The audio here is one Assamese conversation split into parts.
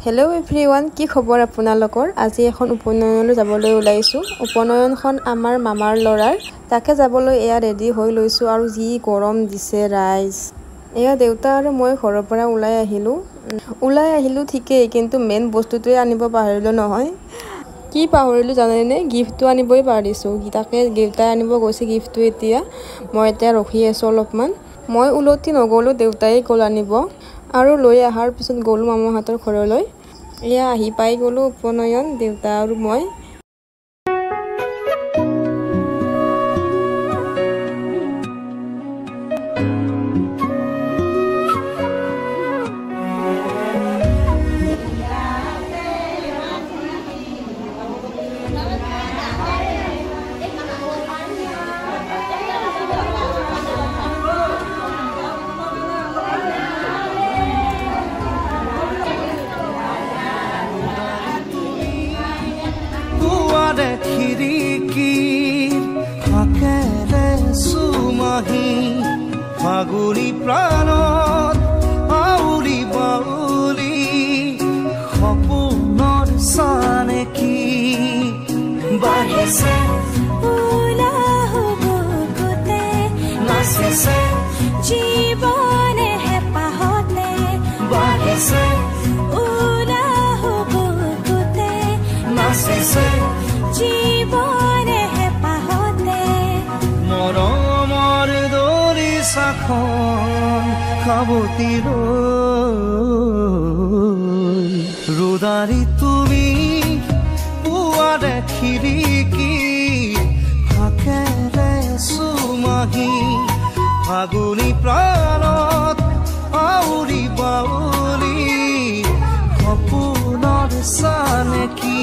হেল্ল' এভৰিৱান, কি খবৰ আপোনালোকৰ? আজি এখন উপনয়নলৈ যাবলৈ ওলাইছোঁ। উপনয়নখন আমাৰ মামাৰ ল'ৰাৰ, তাকে যাবলৈ এয়া ৰেডি হৈ লৈছোঁ আৰু যি গৰম দিছে ৰাইজ। এয়া দেউতা আৰু মই ঘৰৰ পৰা ওলাই আহিলোঁ ঠিকেই, কিন্তু মেইন বস্তুটোৱে আনিব পাহৰিলোঁ নহয়। কি পাহৰিলোঁ জানেনে? গিফ্টটো আনিবই পাৰিছোঁ। তাকে দেউতাই আনিব গৈছে গিফ্টটো। মই এতিয়া ৰখি আছোঁ অলপমান। মই উলটি নগ'লোঁ, দেউতাই গ'ল আনিব আৰু লৈ অহাৰ পিছত গ'লোঁ মামাহঁতৰ ঘৰলৈ। এয়া আহি পাই গ'লোঁ উপনয়ন, দেউতা আৰু মই। ফাগুনি প্ৰাণত আউলি বাউলি সপোনৰ চানে কি বাঢ়িছে নাচিছে জীৱনে হেঁপাহতে বাঢ়িছে নাচিছে জীৱনে হেঁপাহতে মৰমৰ দৰি চাখন খাবতি ৰোদাৰি তুমি পুৱাৰে খিৰিকী ফাকেৰে চুমাহি ফাগুনি প্ৰাণত আউৰি বাউলি সপোনৰ চানে কি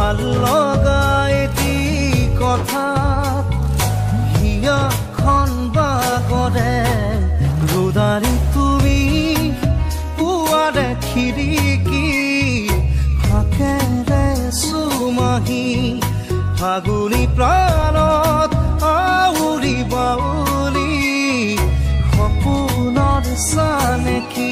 ভাল লগা এটি কথা হিয়াখন বাগৰে ৰোদাৰি তুমি পুৱাৰে খিৰিকী ফাকেৰে চুমাহি ফাগুনি প্ৰাণত আউৰি বাউলি সপোনৰ চানে কি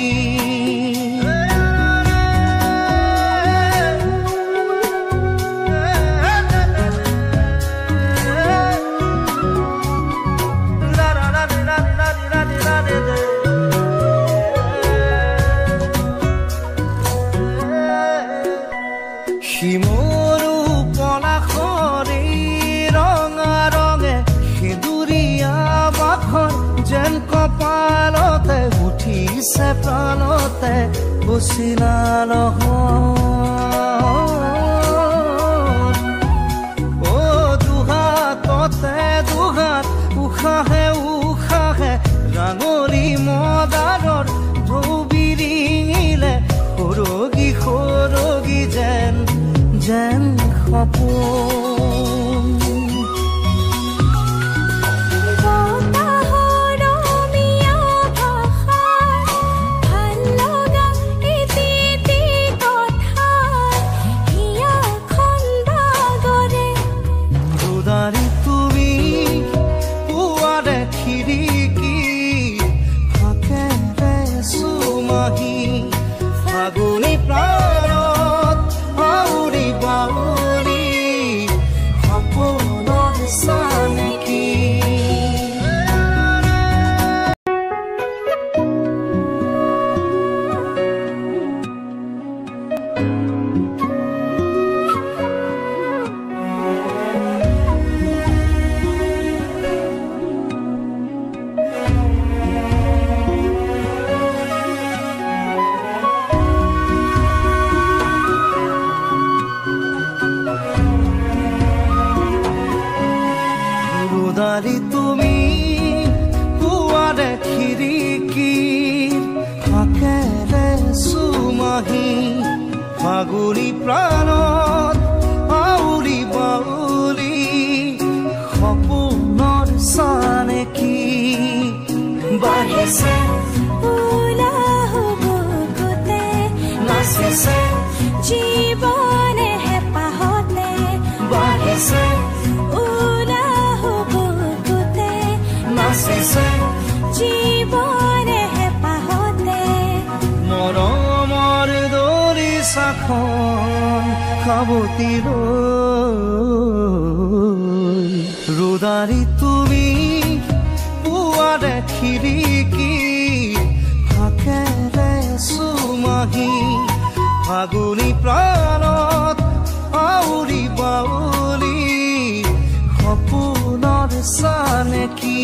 শিমৰু পলাশৰে ৰঙা ৰঙে সেঁদুৰীয়া বাখৰ যেন কপালতে উঠিছে প্ৰাণতে বচিলা দুহাততে দুহাত উশাহে উশাহে ৰাঙলী মদাৰৰ ঢৌ বিৰিঙিলে সৰগী সৰগী যেন সপোন ৰোদাৰি তুমি পুৱাৰে খিৰিকী বাঢ়িছে উলাহ বুকুতে নাচিছে জীৱনে হেঁপাহতে বাঢ়িছে উলাহ বুকুতে নাচিছে জীৱনে হেঁপাহতে মৰমৰ দৰিচাখন খাবতি ৰোদাৰি তুমি পুৱাৰে খিৰিকী ফাকেৰে চুমাহি ফাগুনী প্ৰাণত আউৰি বাউলি সপোনৰ চানেকি